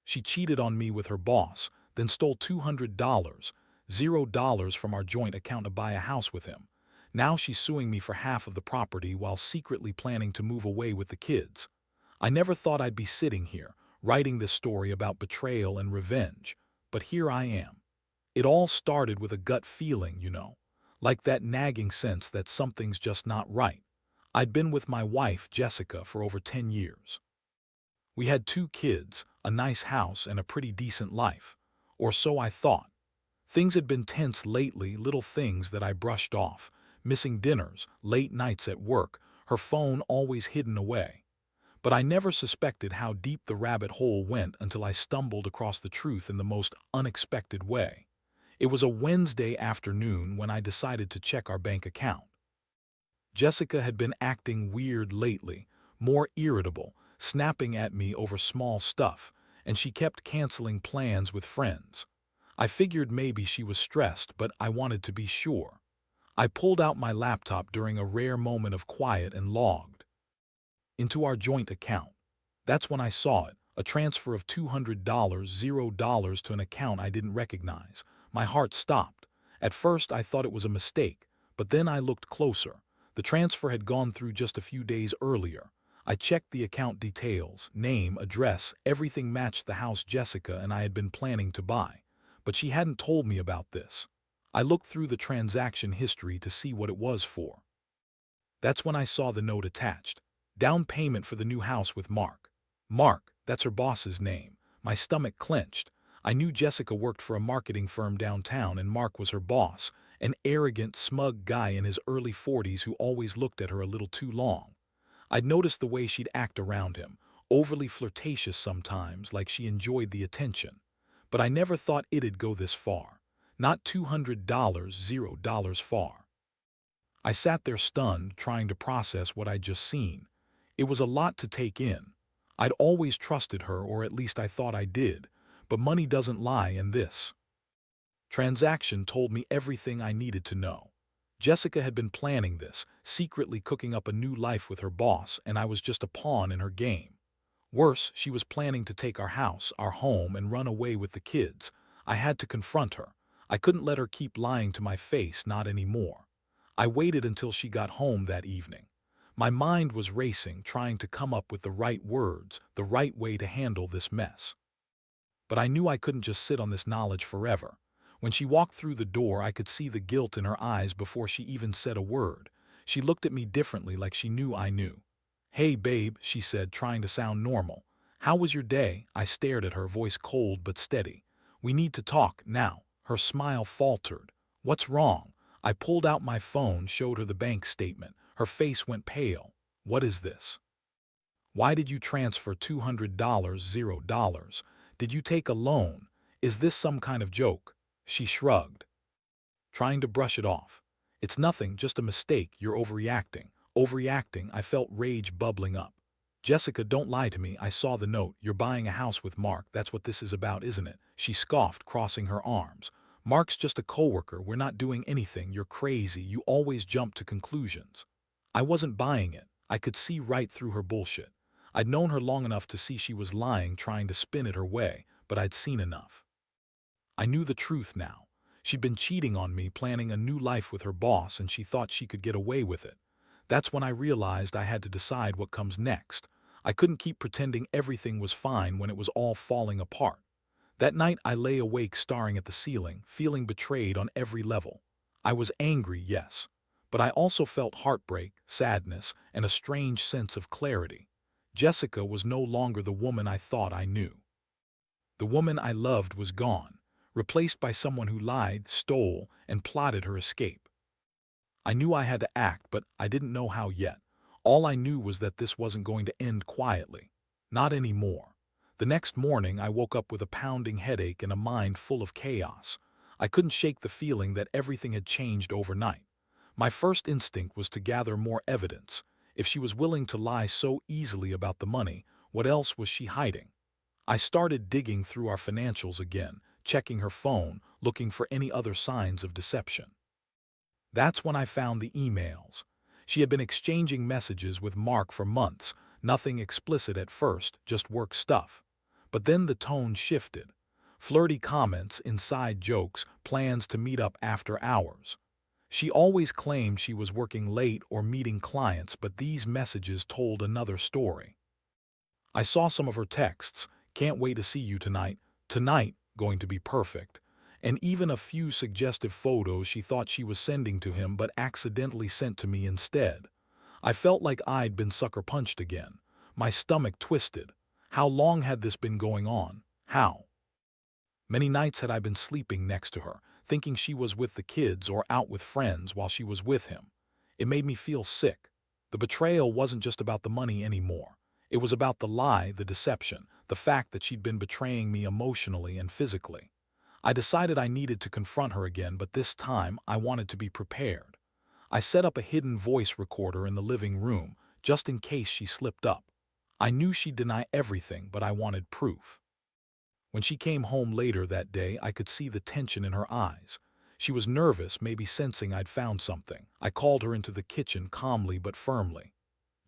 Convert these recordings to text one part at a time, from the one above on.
She cheated on me with her boss, then stole $200, $0 from our joint account to buy a house with him. Now she's suing me for half of the property while secretly planning to move away with the kids. I never thought I'd be sitting here, writing this story about betrayal and revenge, but here I am. It all started with a gut feeling, like that nagging sense that something's just not right. I'd been with my wife, Jessica, for over 10 years. We had 2 kids, a nice house, and a pretty decent life. Or so I thought. Things had been tense lately, little things that I brushed off, missing dinners, late nights at work, her phone always hidden away. But I never suspected how deep the rabbit hole went until I stumbled across the truth in the most unexpected way. It was a Wednesday afternoon when I decided to check our bank account. Jessica had been acting weird lately, more irritable, snapping at me over small stuff, and she kept canceling plans with friends. I figured maybe she was stressed, but I wanted to be sure. I pulled out my laptop during a rare moment of quiet and logged into our joint account. That's when I saw it, a transfer of $200, $0 to an account I didn't recognize. My heart stopped. At first I thought it was a mistake, but then I looked closer. The transfer had gone through just a few days earlier. I checked the account details, name, address, everything matched the house Jessica and I had been planning to buy. But she hadn't told me about this. I looked through the transaction history to see what it was for. That's when I saw the note attached. Down payment for the new house with Mark. Mark, that's her boss's name. My stomach clenched. I knew Jessica worked for a marketing firm downtown and Mark was her boss, an arrogant, smug guy in his early 40s who always looked at her a little too long. I'd noticed the way she'd act around him, overly flirtatious sometimes, like she enjoyed the attention. But I never thought it'd go this far. Not $200, $0 far. I sat there stunned, trying to process what I'd just seen. It was a lot to take in. I'd always trusted her, or at least I thought I did, but money doesn't lie, and this transaction told me everything I needed to know. Jessica had been planning this, secretly cooking up a new life with her boss, and I was just a pawn in her game. Worse, she was planning to take our house, our home, and run away with the kids. I had to confront her. I couldn't let her keep lying to my face, not anymore. I waited until she got home that evening. My mind was racing, trying to come up with the right words, the right way to handle this mess. But I knew I couldn't just sit on this knowledge forever. When she walked through the door, I could see the guilt in her eyes before she even said a word. She looked at me differently, like she knew I knew. "Hey, babe," she said, trying to sound normal. "How was your day?" I stared at her, voice cold but steady. "We need to talk now." Her smile faltered. "What's wrong?" I pulled out my phone, showed her the bank statement. Her face went pale. "What is this? Why did you transfer $200, $0? Did you take a loan? Is this some kind of joke?" She shrugged, trying to brush it off. "It's nothing, just a mistake. You're overreacting." Overreacting, I felt rage bubbling up. "Jessica, don't lie to me. I saw the note. You're buying a house with Mark. That's what this is about, isn't it?" She scoffed, crossing her arms. "Mark's just a coworker. We're not doing anything. You're crazy. You always jump to conclusions." I wasn't buying it. I could see right through her bullshit. I'd known her long enough to see she was lying, trying to spin it her way, but I'd seen enough. I knew the truth now. She'd been cheating on me, planning a new life with her boss, and she thought she could get away with it. That's when I realized I had to decide what comes next. I couldn't keep pretending everything was fine when it was all falling apart. That night I lay awake staring at the ceiling, feeling betrayed on every level. I was angry, yes, but I also felt heartbreak, sadness, and a strange sense of clarity. Jessica was no longer the woman I thought I knew. The woman I loved was gone, replaced by someone who lied, stole, and plotted her escape. I knew I had to act, but I didn't know how yet. All I knew was that this wasn't going to end quietly. Not anymore. The next morning, I woke up with a pounding headache and a mind full of chaos. I couldn't shake the feeling that everything had changed overnight. My first instinct was to gather more evidence. If she was willing to lie so easily about the money, what else was she hiding? I started digging through our financials again, checking her phone, looking for any other signs of deception. That's when I found the emails. She had been exchanging messages with Mark for months, nothing explicit at first, just work stuff. But then the tone shifted. Flirty comments, inside jokes, plans to meet up after hours. She always claimed she was working late or meeting clients, but these messages told another story. I saw some of her texts. Can't wait to see you tonight. Tonight, going to be perfect. And even a few suggestive photos she thought she was sending to him but accidentally sent to me instead. I felt like I'd been sucker punched again. My stomach twisted. How long had this been going on? How many nights had I been sleeping next to her, thinking she was with the kids or out with friends while she was with him? It made me feel sick. The betrayal wasn't just about the money anymore. It was about the lie, the deception, the fact that she'd been betraying me emotionally and physically. I decided I needed to confront her again, but this time I wanted to be prepared. I set up a hidden voice recorder in the living room, just in case she slipped up. I knew she'd deny everything, but I wanted proof. When she came home later that day, I could see the tension in her eyes. She was nervous, maybe sensing I'd found something. I called her into the kitchen calmly but firmly.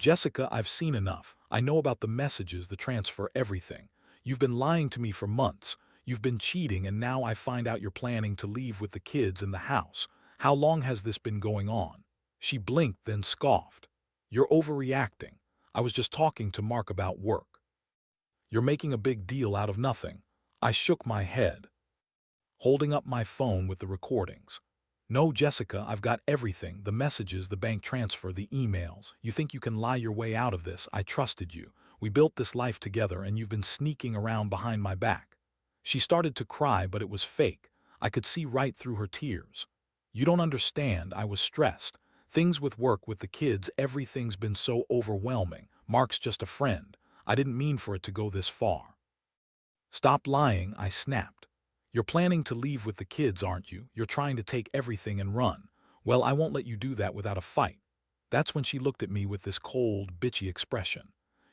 Jessica, I've seen enough. I know about the messages, the transfer, everything. You've been lying to me for months. You've been cheating, and now I find out you're planning to leave with the kids in the house. How long has this been going on? She blinked, then scoffed. You're overreacting. I was just talking to Mark about work. You're making a big deal out of nothing. I shook my head, holding up my phone with the recordings. No, Jessica, I've got everything, the messages, the bank transfer, the emails. You think you can lie your way out of this? I trusted you. We built this life together, and you've been sneaking around behind my back. She started to cry, but it was fake. I could see right through her tears. You don't understand. I was stressed. Things with work, with the kids, everything's been so overwhelming. Mark's just a friend. I didn't mean for it to go this far. Stop lying, I snapped. You're planning to leave with the kids, aren't you? You're trying to take everything and run. Well, I won't let you do that without a fight. That's when she looked at me with this cold, bitchy expression.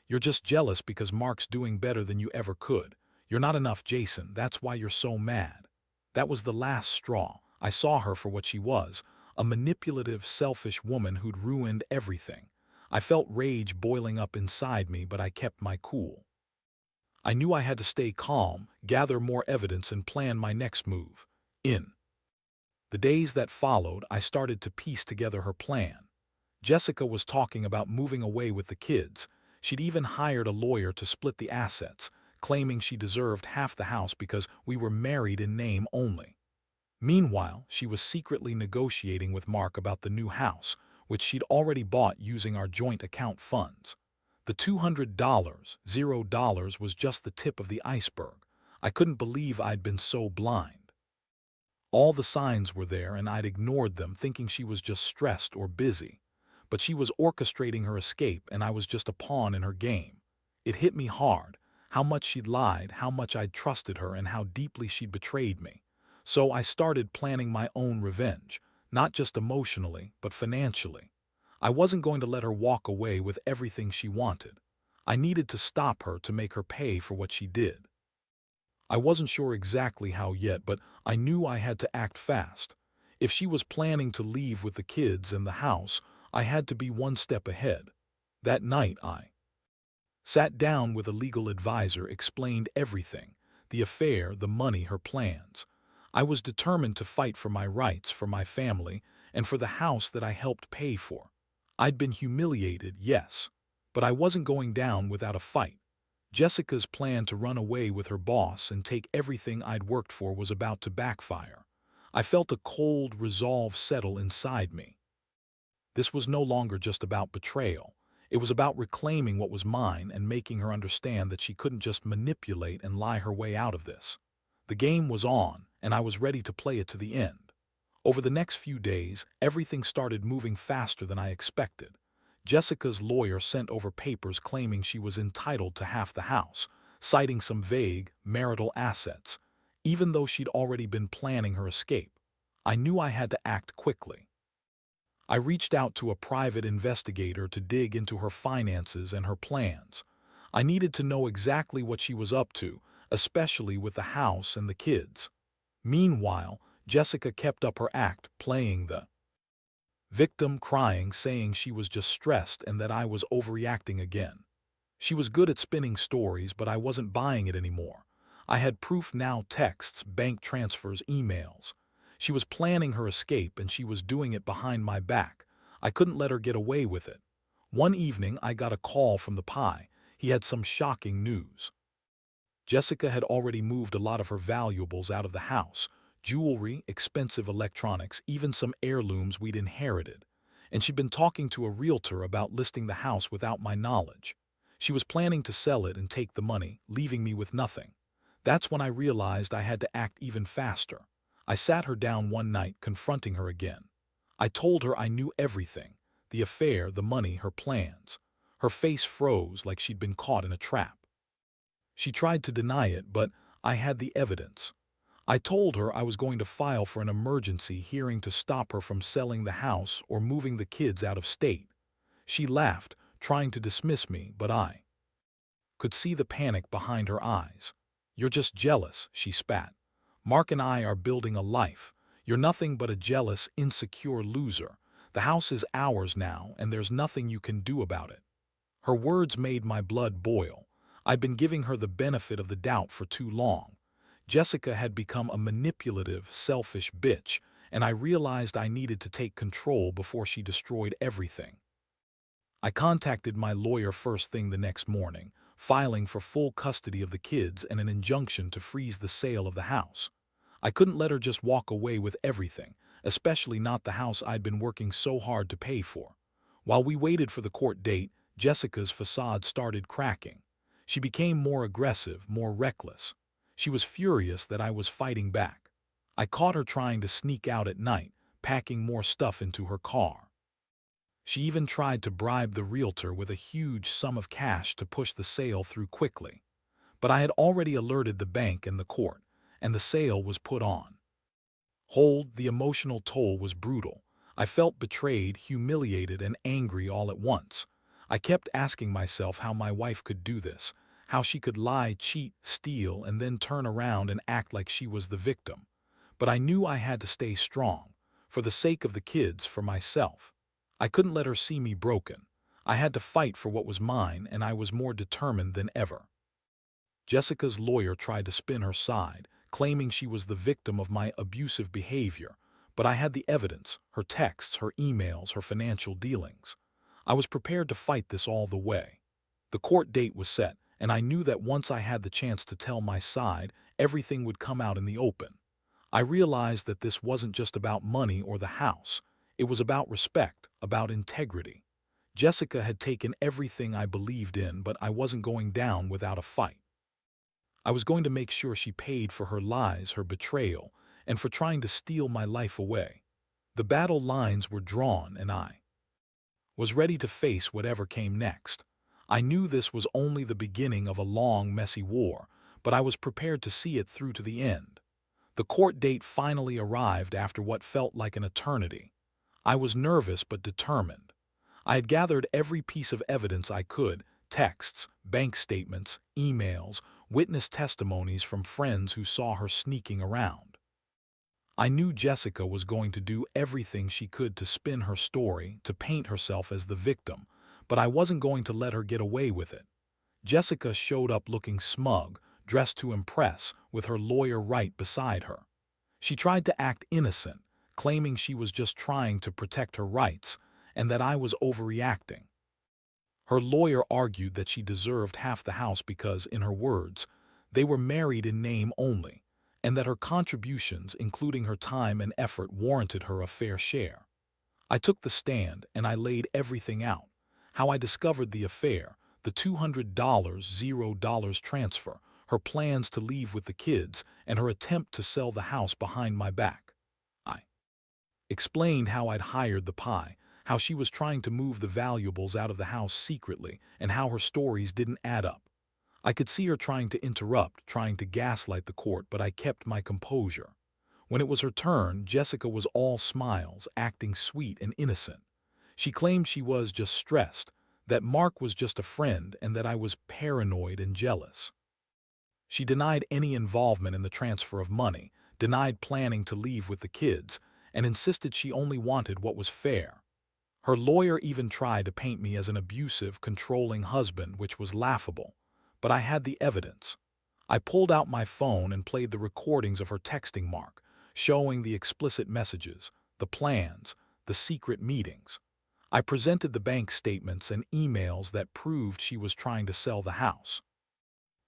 You're just jealous because Mark's doing better than you ever could. You're not enough, Jason. That's why you're so mad. That was the last straw. I saw her for what she was, a manipulative, selfish woman who'd ruined everything. I felt rage boiling up inside me, but I kept my cool. I knew I had to stay calm, gather more evidence, and plan my next move. In the days that followed, I started to piece together her plan. Jessica was talking about moving away with the kids. She'd even hired a lawyer to split the assets, claiming she deserved half the house because we were married in name only. Meanwhile, she was secretly negotiating with Mark about the new house, which she'd already bought using our joint account funds. The $200, $0 was just the tip of the iceberg. I couldn't believe I'd been so blind. All the signs were there, and I'd ignored them, thinking she was just stressed or busy. But she was orchestrating her escape, and I was just a pawn in her game. It hit me hard, how much she'd lied, how much I'd trusted her, and how deeply she'd betrayed me. So I started planning my own revenge, not just emotionally, but financially. I wasn't going to let her walk away with everything she wanted. I needed to stop her, to make her pay for what she did. I wasn't sure exactly how yet, but I knew I had to act fast. If she was planning to leave with the kids and the house, I had to be one step ahead. That night, I sat down with a legal advisor, explained everything, the affair, the money, her plans. I was determined to fight for my rights, for my family, and for the house that I helped pay for. I'd been humiliated, yes, but I wasn't going down without a fight. Jessica's plan to run away with her boss and take everything I'd worked for was about to backfire. I felt a cold resolve settle inside me. This was no longer just about betrayal. It was about reclaiming what was mine and making her understand that she couldn't just manipulate and lie her way out of this. The game was on, and I was ready to play it to the end. Over the next few days, everything started moving faster than I expected. Jessica's lawyer sent over papers claiming she was entitled to half the house, citing some vague marital assets, even though she'd already been planning her escape. I knew I had to act quickly. I reached out to a private investigator to dig into her finances and her plans. I needed to know exactly what she was up to, especially with the house and the kids. Meanwhile, Jessica kept up her act, playing the victim, crying, saying she was just stressed and that I was overreacting again. She was good at spinning stories, but I wasn't buying it anymore. I had proof now: texts, bank transfers, emails. She was planning her escape, and she was doing it behind my back. I couldn't let her get away with it. One evening, I got a call from the pie. He had some shocking news. Jessica had already moved a lot of her valuables out of the house: jewelry, expensive electronics, even some heirlooms we'd inherited. And she'd been talking to a realtor about listing the house without my knowledge. She was planning to sell it and take the money, leaving me with nothing. That's when I realized I had to act even faster. I sat her down one night, confronting her again. I told her I knew everything: the affair, the money, her plans. Her face froze like she'd been caught in a trap. She tried to deny it, but I had the evidence. I told her I was going to file for an emergency hearing to stop her from selling the house or moving the kids out of state. She laughed, trying to dismiss me, but I could see the panic behind her eyes. "You're just jealous," she spat. "Mark and I are building a life. You're nothing but a jealous, insecure loser. The house is ours now, and there's nothing you can do about it." Her words made my blood boil. I'd been giving her the benefit of the doubt for too long. Jessica had become a manipulative, selfish bitch, and I realized I needed to take control before she destroyed everything. I contacted my lawyer first thing the next morning, filing for full custody of the kids and an injunction to freeze the sale of the house. I couldn't let her just walk away with everything, especially not the house I'd been working so hard to pay for. While we waited for the court date, Jessica's facade started cracking. She became more aggressive, more reckless. She was furious that I was fighting back. I caught her trying to sneak out at night, packing more stuff into her car. She even tried to bribe the realtor with a huge sum of cash to push the sale through quickly. But I had already alerted the bank and the court, and the sale was put on hold. The emotional toll was brutal. I felt betrayed, humiliated, and angry all at once. I kept asking myself how my wife could do this, how she could lie, cheat, steal, and then turn around and act like she was the victim. But I knew I had to stay strong, for the sake of the kids, for myself. I couldn't let her see me broken. I had to fight for what was mine, and I was more determined than ever. Jessica's lawyer tried to spin her side, claiming she was the victim of my abusive behavior, but I had the evidence: her texts, her emails, her financial dealings. I was prepared to fight this all the way. The court date was set, and I knew that once I had the chance to tell my side, everything would come out in the open. I realized that this wasn't just about money or the house. It was about respect, about integrity. Jessica had taken everything I believed in, but I wasn't going down without a fight. I was going to make sure she paid for her lies, her betrayal, and for trying to steal my life away. The battle lines were drawn, and I was ready to face whatever came next. I knew this was only the beginning of a long, messy war, but I was prepared to see it through to the end. The court date finally arrived after what felt like an eternity. I was nervous but determined. I had gathered every piece of evidence I could: texts, bank statements, emails, witness testimonies from friends who saw her sneaking around. I knew Jessica was going to do everything she could to spin her story, to paint herself as the victim, but I wasn't going to let her get away with it. Jessica showed up looking smug, dressed to impress, with her lawyer right beside her. She tried to act innocent, claiming she was just trying to protect her rights, and that I was overreacting. Her lawyer argued that she deserved half the house because, in her words, they were married in name only, and that her contributions, including her time and effort, warranted her a fair share. I took the stand, and I laid everything out: how I discovered the affair, the $200 $0 transfer, her plans to leave with the kids, and her attempt to sell the house behind my back. I explained how I'd hired the pie, how she was trying to move the valuables out of the house secretly, and how her stories didn't add up. I could see her trying to interrupt, trying to gaslight the court, but I kept my composure. When it was her turn, Jessica was all smiles, acting sweet and innocent. She claimed she was just stressed, that Mark was just a friend, and that I was paranoid and jealous. She denied any involvement in the transfer of money, denied planning to leave with the kids, and insisted she only wanted what was fair. Her lawyer even tried to paint me as an abusive, controlling husband, which was laughable. But I had the evidence. I pulled out my phone and played the recordings of her texting Mark, showing the explicit messages, the plans, the secret meetings. I presented the bank statements and emails that proved she was trying to sell the house.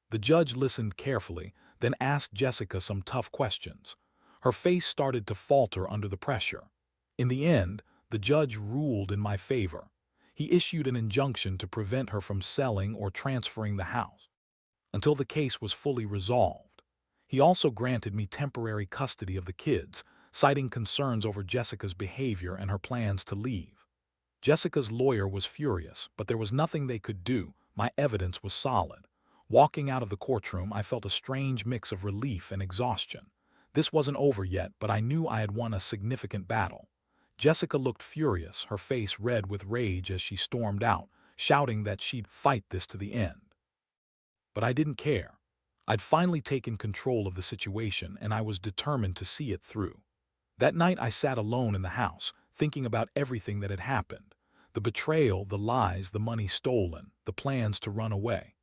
The judge listened carefully, then asked Jessica some tough questions. Her face started to falter under the pressure. In the end, the judge ruled in my favor. He issued an injunction to prevent her from selling or transferring the house until the case was fully resolved. He also granted me temporary custody of the kids, citing concerns over Jessica's behavior and her plans to leave. Jessica's lawyer was furious, but there was nothing they could do. My evidence was solid. Walking out of the courtroom, I felt a strange mix of relief and exhaustion. This wasn't over yet, but I knew I had won a significant battle. Jessica looked furious, her face red with rage as she stormed out, shouting that she'd fight this to the end. But I didn't care. I'd finally taken control of the situation, and I was determined to see it through. That night I sat alone in the house, thinking about everything that had happened. The betrayal, the lies, the money stolen, the plans to run away.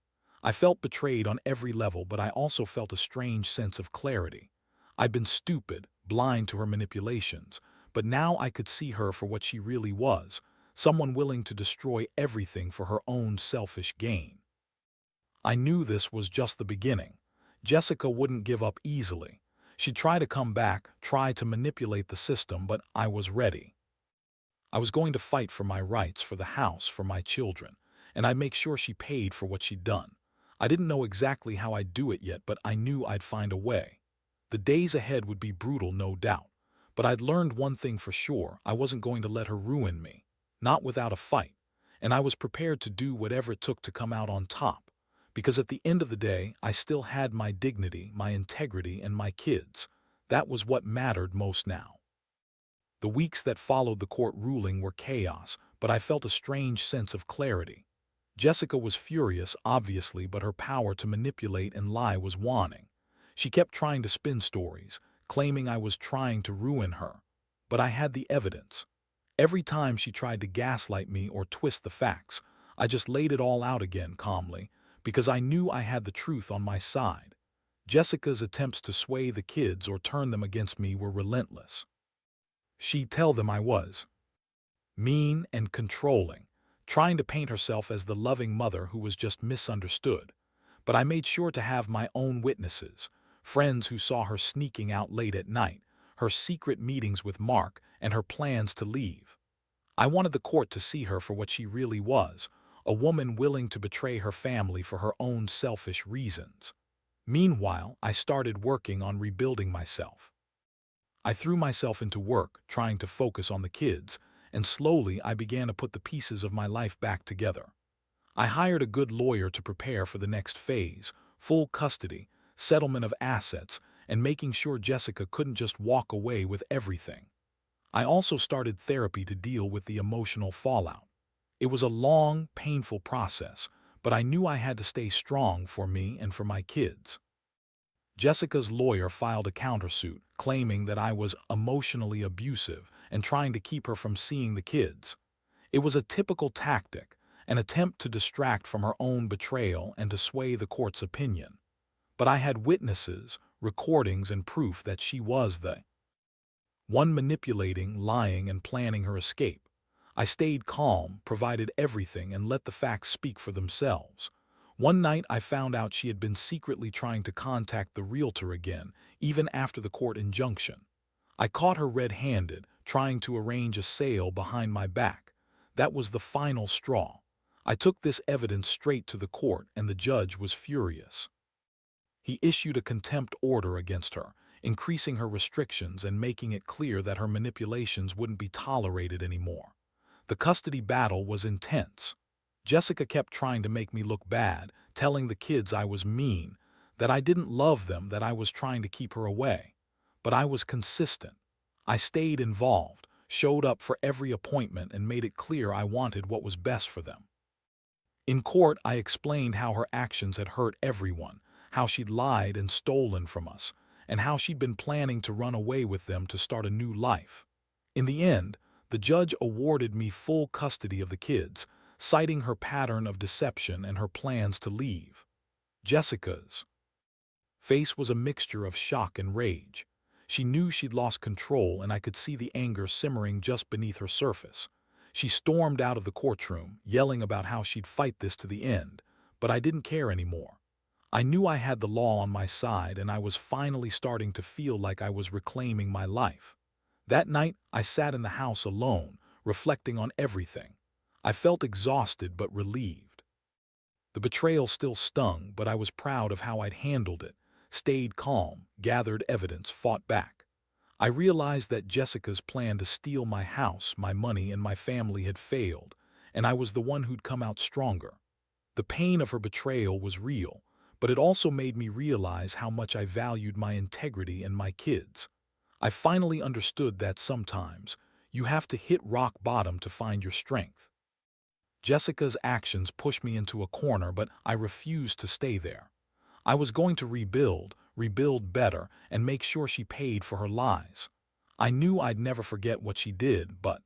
I felt betrayed on every level, but I also felt a strange sense of clarity. I'd been stupid, blind to her manipulations, but now I could see her for what she really was, someone willing to destroy everything for her own selfish gain. I knew this was just the beginning. Jessica wouldn't give up easily. She'd try to come back, try to manipulate the system, but I was ready. I was going to fight for my rights, for the house, for my children, and I'd make sure she paid for what she'd done. I didn't know exactly how I'd do it yet, but I knew I'd find a way. The days ahead would be brutal, no doubt, but I'd learned one thing for sure: I wasn't going to let her ruin me, not without a fight, and I was prepared to do whatever it took to come out on top, because at the end of the day, I still had my dignity, my integrity, and my kids. That was what mattered most now. The weeks that followed the court ruling were chaos, but I felt a strange sense of clarity. Jessica was furious, obviously, but her power to manipulate and lie was waning. She kept trying to spin stories, claiming I was trying to ruin her. But I had the evidence. Every time she tried to gaslight me or twist the facts, I just laid it all out again calmly, because I knew I had the truth on my side. Jessica's attempts to sway the kids or turn them against me were relentless. She'd tell them I was mean and controlling, trying to paint herself as the loving mother who was just misunderstood. But I made sure to have my own witnesses, friends who saw her sneaking out late at night, her secret meetings with Mark, and her plans to leave. I wanted the court to see her for what she really was, a woman willing to betray her family for her own selfish reasons. Meanwhile, I started working on rebuilding myself. I threw myself into work, trying to focus on the kids, and slowly I began to put the pieces of my life back together. I hired a good lawyer to prepare for the next phase: full custody, settlement of assets, and making sure Jessica couldn't just walk away with everything. I also started therapy to deal with the emotional fallout. It was a long, painful process, but I knew I had to stay strong for me and for my kids. Jessica's lawyer filed a countersuit, claiming that I was emotionally abusive and trying to keep her from seeing the kids. It was a typical tactic, an attempt to distract from her own betrayal and to sway the court's opinion. But I had witnesses, recordings, and proof that she was the one manipulating, lying, and planning her escape. I stayed calm, provided everything, and let the facts speak for themselves. One night I found out she had been secretly trying to contact the realtor again, even after the court injunction. I caught her red-handed, trying to arrange a sale behind my back. That was the final straw. I took this evidence straight to the court, and the judge was furious. He issued a contempt order against her, increasing her restrictions and making it clear that her manipulations wouldn't be tolerated anymore. The custody battle was intense. Jessica kept trying to make me look bad, telling the kids I was mean, that I didn't love them, that I was trying to keep her away. But I was consistent. I stayed involved, showed up for every appointment, and made it clear I wanted what was best for them. In court, I explained how her actions had hurt everyone, how she'd lied and stolen from us, and how she'd been planning to run away with them to start a new life. In the end, The judge awarded me full custody of the kids, citing her pattern of deception and her plans to leave. Jessica's face was a mixture of shock and rage. She knew she'd lost control, and I could see the anger simmering just beneath her surface. She stormed out of the courtroom, yelling about how she'd fight this to the end, but I didn't care anymore. I knew I had the law on my side, and I was finally starting to feel like I was reclaiming my life. That night, I sat in the house alone, reflecting on everything. I felt exhausted but relieved. The betrayal still stung, but I was proud of how I'd handled it, stayed calm, gathered evidence, fought back. I realized that Jessica's plan to steal my house, my money, and my family had failed, and I was the one who'd come out stronger. The pain of her betrayal was real, but it also made me realize how much I valued my integrity and my kids. I finally understood that sometimes you have to hit rock bottom to find your strength. Jessica's actions pushed me into a corner, but I refused to stay there. I was going to rebuild better, and make sure she paid for her lies. I knew I'd never forget what she did, but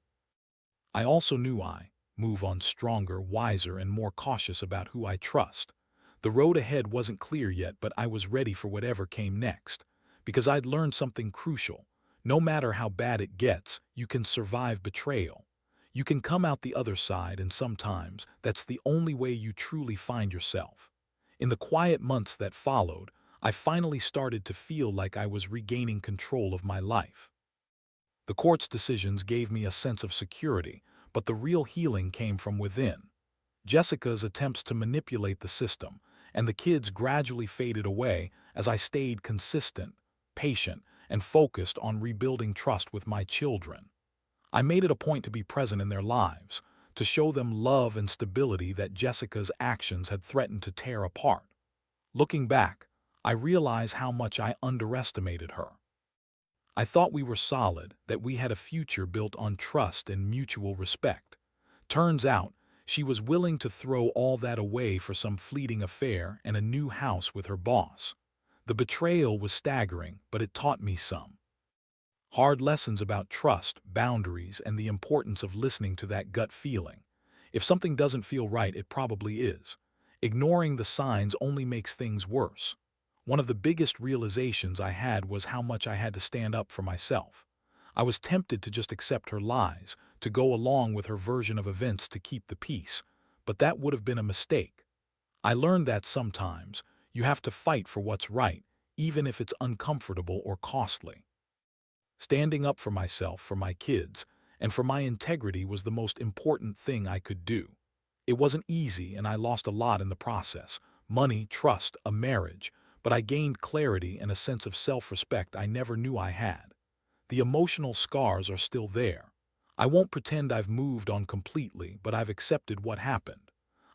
I also knew I'd move on stronger, wiser, and more cautious about who I trust. The road ahead wasn't clear yet, but I was ready for whatever came next, because I'd learned something crucial. No matter how bad it gets, you can survive betrayal. You can come out the other side, and sometimes that's the only way you truly find yourself. In the quiet months that followed, I finally started to feel like I was regaining control of my life. The court's decisions gave me a sense of security, but the real healing came from within. Jessica's attempts to manipulate the system and the kids gradually faded away as I stayed consistent, patient, and focused on rebuilding trust with my children. I made it a point to be present in their lives, to show them love and stability that Jessica's actions had threatened to tear apart. Looking back, I realize how much I underestimated her. I thought we were solid, that we had a future built on trust and mutual respect. Turns out, she was willing to throw all that away for some fleeting affair and a new house with her boss. The betrayal was staggering, but it taught me some hard lessons about trust, boundaries, and the importance of listening to that gut feeling. If something doesn't feel right, it probably is. Ignoring the signs only makes things worse. One of the biggest realizations I had was how much I had to stand up for myself. I was tempted to just accept her lies, to go along with her version of events to keep the peace, but that would have been a mistake. I learned that sometimes you have to fight for what's right, even if it's uncomfortable or costly. Standing up for myself, for my kids, and for my integrity was the most important thing I could do. It wasn't easy, and I lost a lot in the process: money, trust, a marriage, but I gained clarity and a sense of self-respect I never knew I had. The emotional scars are still there. I won't pretend I've moved on completely, but I've accepted what happened.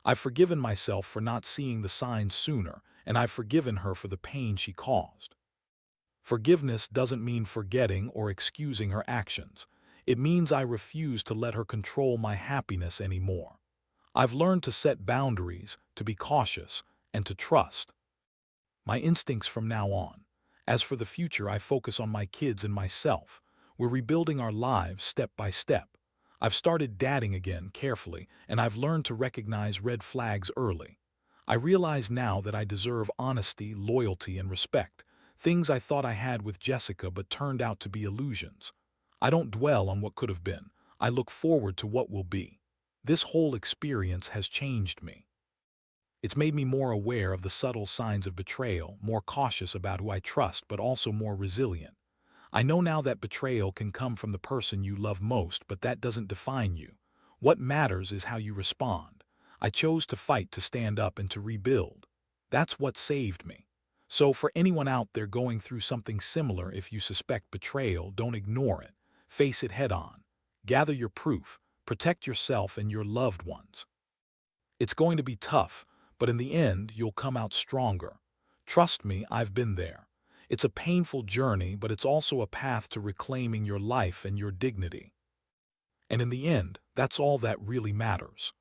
I've forgiven myself for not seeing the signs sooner, and I've forgiven her for the pain she caused. Forgiveness doesn't mean forgetting or excusing her actions. It means I refuse to let her control my happiness anymore. I've learned to set boundaries, to be cautious, and to trust my instincts from now on. As for the future, I focus on my kids and myself. We're rebuilding our lives step by step. I've started dating again carefully, and I've learned to recognize red flags early. I realize now that I deserve honesty, loyalty, and respect, things I thought I had with Jessica but turned out to be illusions. I don't dwell on what could have been. I look forward to what will be. This whole experience has changed me. It's made me more aware of the subtle signs of betrayal, more cautious about who I trust, but also more resilient. I know now that betrayal can come from the person you love most, but that doesn't define you. What matters is how you respond. I chose to fight, to stand up, and to rebuild. That's what saved me. So for anyone out there going through something similar, if you suspect betrayal, don't ignore it. Face it head on. Gather your proof. Protect yourself and your loved ones. It's going to be tough, but in the end, you'll come out stronger. Trust me, I've been there. It's a painful journey, but it's also a path to reclaiming your life and your dignity. And in the end, that's all that really matters.